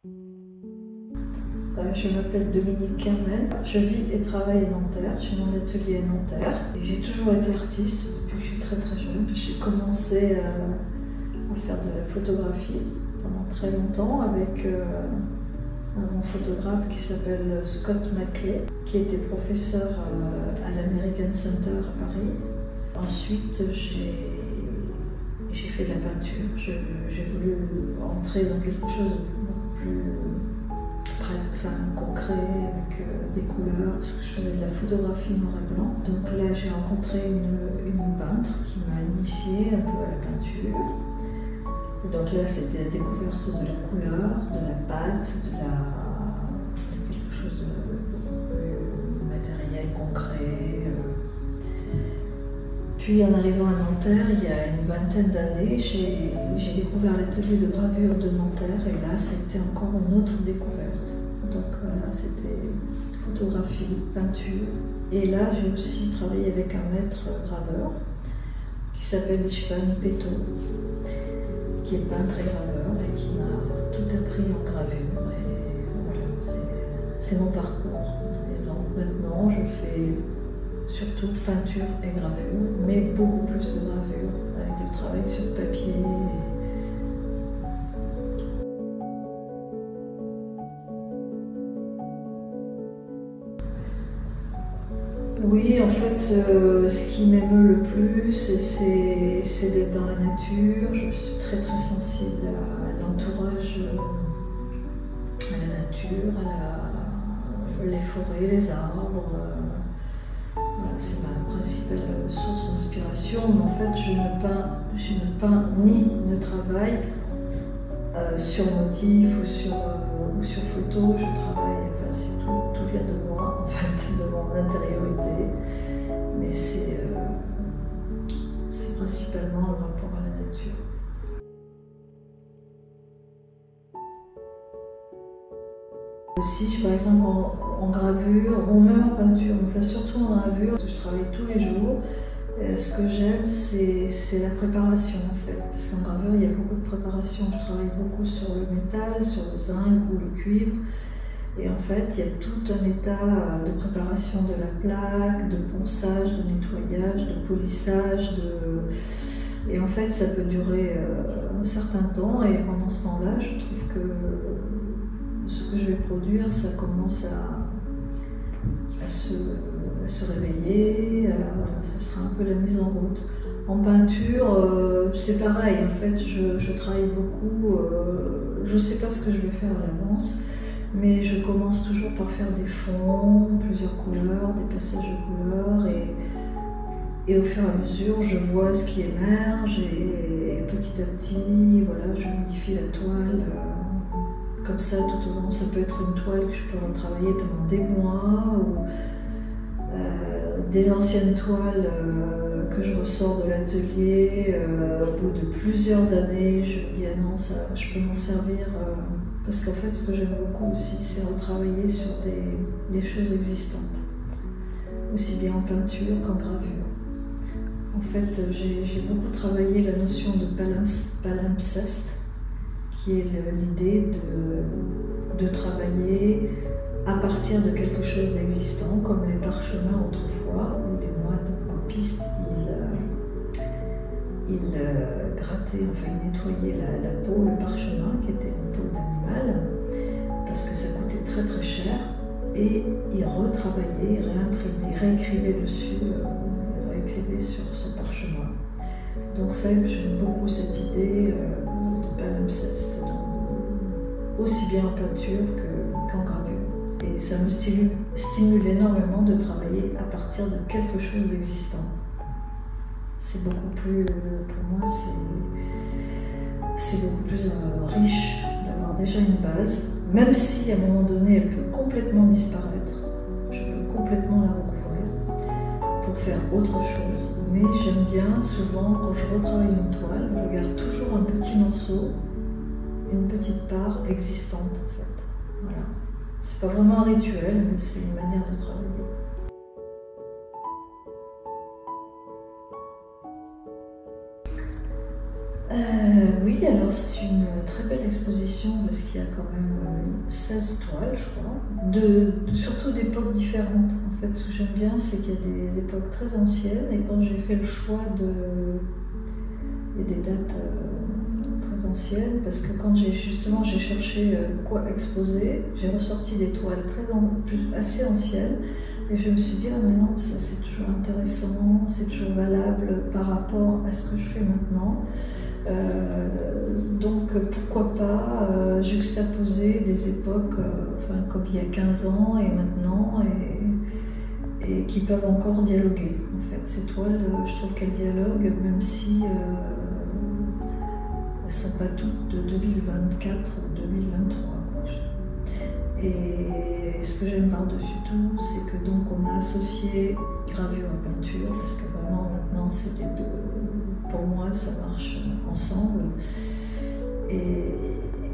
Je m'appelle Dominique Carmen, je vis et travaille à Nanterre, j'ai mon atelier à Nanterre. J'ai toujours été artiste depuis que je suis très jeune. J'ai commencé à faire de la photographie pendant très longtemps avec un photographe qui s'appelle Scott McClay, qui était professeur à l'American Center à Paris. Ensuite, j'ai fait de la peinture. J'ai voulu entrer dans quelque chose de beaucoup plus concret, avec des couleurs, parce que je faisais de la photographie noir et blanc. Donc là, j'ai rencontré une peintre qui m'a initiée un peu à la peinture. Et donc là, c'était la découverte de la couleur, de la pâte, de quelque chose de beaucoup plus matériel, concret. Puis en arrivant à Nanterre, il y a une vingtaine d'années, j'ai découvert l'atelier de gravure de Nanterre, et là, c'était encore une autre découverte. Donc voilà, c'était photographie, peinture. Et là, j'ai aussi travaillé avec un maître graveur qui s'appelle Ishvan Peto, qui est peintre et graveur et qui m'a tout appris en gravure. Et voilà, c'est mon parcours. Et donc maintenant, je fais surtout peinture et gravure, mais beaucoup plus de gravure, avec le travail sur papier. Oui, en fait, ce qui m'émeut le plus, c'est d'être dans la nature. Je suis très sensible à l'entourage, à la nature, les forêts, les arbres. Voilà, c'est ma principale source d'inspiration. Mais en fait, je ne peins ni ne travaille sur motif ou sur photo. Je travaille, enfin, tout vient de moi, en fait, de mon intériorité. Mais c'est principalement le rapport à la nature. Aussi, par exemple, en gravure, ou même en peinture, enfin surtout en gravure, parce que je travaille tous les jours. Ce que j'aime, c'est la préparation, en fait. Parce qu'en gravure, il y a beaucoup de préparation. Je travaille beaucoup sur le métal, sur le zinc ou le cuivre. Et en fait, il y a tout un état de préparation de la plaque, de ponçage, de nettoyage, de polissage. Et en fait, ça peut durer un certain temps. Et pendant ce temps-là, je trouve que ce que je vais produire, ça commence à se réveiller. Voilà, ça sera un peu la mise en route. En peinture, c'est pareil. En fait, je travaille beaucoup. Je ne sais pas ce que je vais faire à l'avance. Mais je commence toujours par faire des fonds, plusieurs couleurs, des passages de couleurs, et au fur et à mesure, je vois ce qui émerge, et petit à petit, voilà, je modifie la toile comme ça tout au long. Ça peut être une toile que je peux retravailler pendant des mois, ou des anciennes toiles que je ressors de l'atelier. Au bout de plusieurs années, je me dis ah non, ça, je peux m'en servir. Parce qu'en fait, ce que j'aime beaucoup aussi, c'est retravailler sur des choses existantes, aussi bien en peinture qu'en gravure. En fait, j'ai beaucoup travaillé la notion de palimpseste, qui est l'idée de travailler à partir de quelque chose d'existant, comme les parchemins autrefois, où les moines copistes, ils grattaient, enfin ils nettoyaient la peau, le parchemin, qui était une peau d'animal, parce que ça coûtait très cher, et ils retravaillaient, réécrivaient dessus, réécrivaient sur ce parchemin. Donc ça, j'aime beaucoup cette idée de palimpseste, aussi bien en peinture qu'en gravure. Et ça me stimule énormément de travailler à partir de quelque chose d'existant. C'est beaucoup plus, pour moi, c'est beaucoup plus riche d'avoir déjà une base, même si à un moment donné elle peut complètement disparaître, je peux complètement la recouvrir pour faire autre chose. Mais j'aime bien, souvent, quand je retravaille une toile, je garde toujours un petit morceau, une petite part existante, en fait. Voilà. C'est pas vraiment un rituel, mais c'est une manière de travailler. Oui, alors c'est une très belle exposition parce qu'il y a quand même 16 toiles, je crois, surtout d'époques différentes. En fait, ce que j'aime bien, c'est qu'il y a des époques très anciennes et quand j'ai fait le choix il y a des dates très anciennes parce que quand j'ai cherché quoi exposer, j'ai ressorti des toiles assez anciennes et je me suis dit, ah mais non, ça c'est toujours intéressant, c'est toujours valable par rapport à ce que je fais maintenant. Donc pourquoi pas juxtaposer des époques comme il y a 15 ans et maintenant et qui peuvent encore dialoguer. En fait, ces toiles, je trouve qu'elles dialoguent même si elles ne sont pas toutes de 2024 ou 2023. Et ce que j'aime par-dessus tout, c'est que donc on a associé gravure et peinture, parce que vraiment maintenant c'est les deux. Pour moi, ça marche ensemble. Et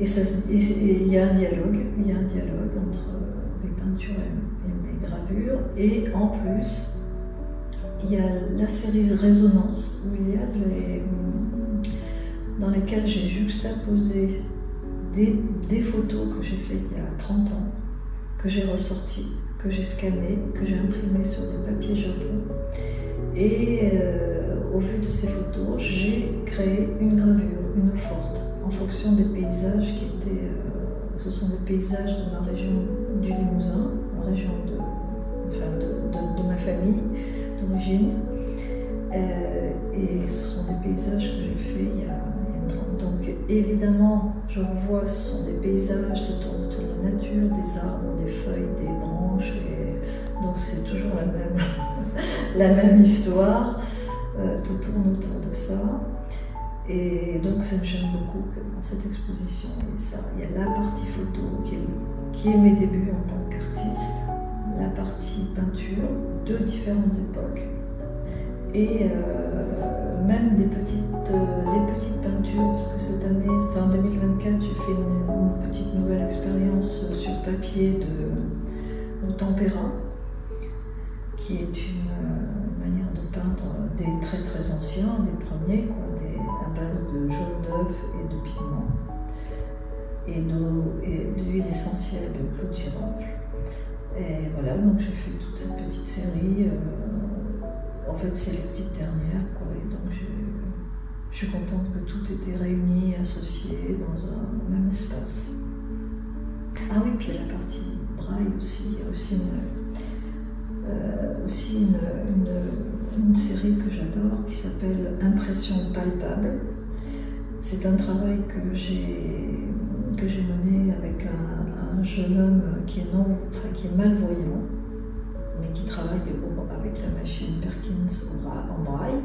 il y a un dialogue, entre mes peintures et mes gravures. Et en plus, il y a la série Résonance, où il y a dans lesquelles j'ai juxtaposé des photos que j'ai faites il y a 30 ans, que j'ai ressorties, que j'ai scannées, que j'ai imprimées sur des papiers Japon. Et au vu de ces photos, j'ai créé une gravure, une eau forte, en fonction des paysages qui étaient. Ce sont des paysages de ma région du Limousin, la région de ma famille d'origine. Et ce sont des paysages que j'ai faits il y a 30 ans. Donc évidemment, je revois, ce sont des paysages, c'est autour de la nature, des arbres, des feuilles, des branches. Donc c'est toujours la même histoire, tout tourne autour de ça. Et donc ça me gêne beaucoup que dans cette exposition, il y a la partie photo qui est mes débuts en tant qu'artiste, la partie peinture de différentes époques, et même des petites peintures, parce que cette année, en 2024, j'ai fait une petite nouvelle expérience sur papier de tempéra, qui est une manière de peindre des très très anciens, des premiers, à base de jaune d'œuf et de pigments, et d'huile essentielle de clou de girofle. Et voilà, donc j'ai fait toute cette petite série. En fait, c'est les petites dernières, et donc je suis contente que tout était réuni, associé dans un même espace. Ah oui, puis il y a la partie braille aussi, il y a aussi une série que j'adore qui s'appelle Impressions palpables. C'est un travail que j'ai mené avec un jeune homme qui est malvoyant, mais qui travaille avec la machine Perkins en braille.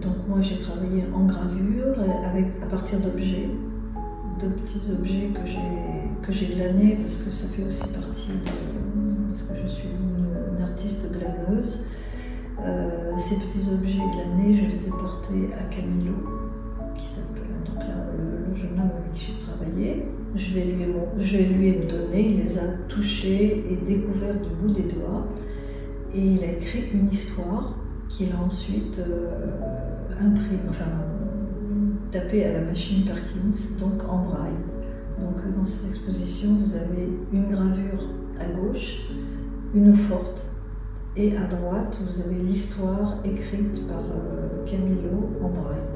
Donc moi j'ai travaillé en gravure à partir d'objets, de petits objets que j'ai glanés, parce que ça fait aussi partie parce que je suis une artiste glaneuse. Ces petits objets glanés, je les ai portés à Camilo, qui s'appelle donc là le jeune homme avec qui j'ai travaillé. Je lui ai donné, il les a touchés et découverts du bout des doigts. Et il a écrit une histoire qu'il a ensuite tapée à la machine Perkins, donc en braille. Donc dans cette exposition, vous avez une gravure à gauche, une eau forte, et à droite, vous avez l'histoire écrite par Camilo en braille.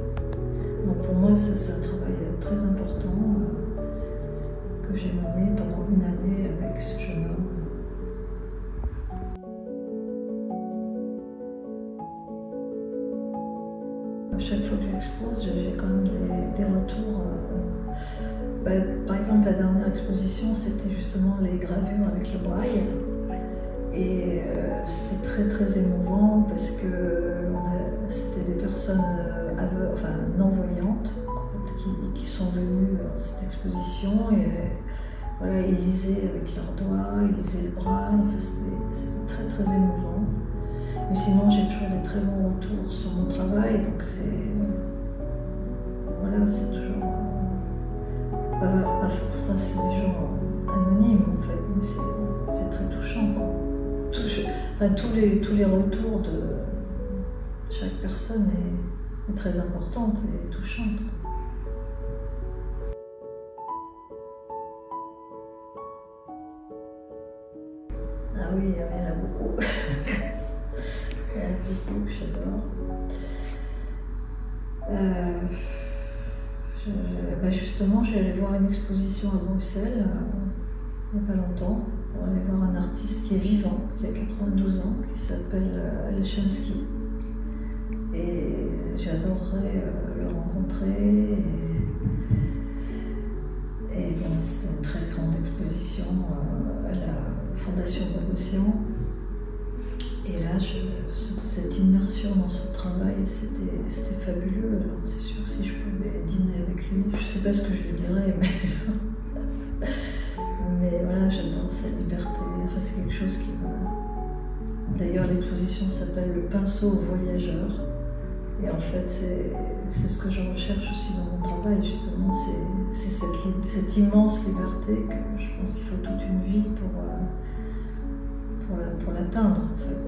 Donc pour moi, c'est un travail très important que j'ai mené pendant une année avec ce jeune homme. À chaque fois que j'expose, j'ai quand même des retours. Par exemple, la dernière exposition, c'était justement les gravures avec le braille. Et c'était très très émouvant parce que c'était des personnes non-voyantes qui sont venues à cette exposition. Et voilà, ils lisaient avec leurs doigts, ils lisaient le braille. C'était très très émouvant. Mais sinon, j'ai toujours des très bons retours sur mon travail, donc c'est toujours pas forcément, c'est des gens anonymes en fait, mais c'est très touchant, tous les retours de chaque personne est très importante et touchante. Ah oui, il y en a beaucoup. Il y en a beaucoup que j'adore. Justement, j'ai allé voir une exposition à Bruxelles il n'y a pas longtemps pour aller voir un artiste qui est vivant, qui a 92 ans, qui s'appelle Alechinsky. Et j'adorerais le rencontrer. Et bon, c'est une très grande exposition à la Fondation Bogossian. Et là, cette immersion dans ce travail, c'était fabuleux. Alors c'est sûr, si je pouvais dîner avec lui, je ne sais pas ce que je lui dirais, mais voilà, j'adore sa liberté. Enfin, c'est quelque chose qui me... D'ailleurs, l'exposition s'appelle Le pinceau voyageur. Et en fait, c'est ce que je recherche aussi dans mon travail, justement. C'est cette immense liberté que je pense qu'il faut toute une vie pour l'atteindre, en fait.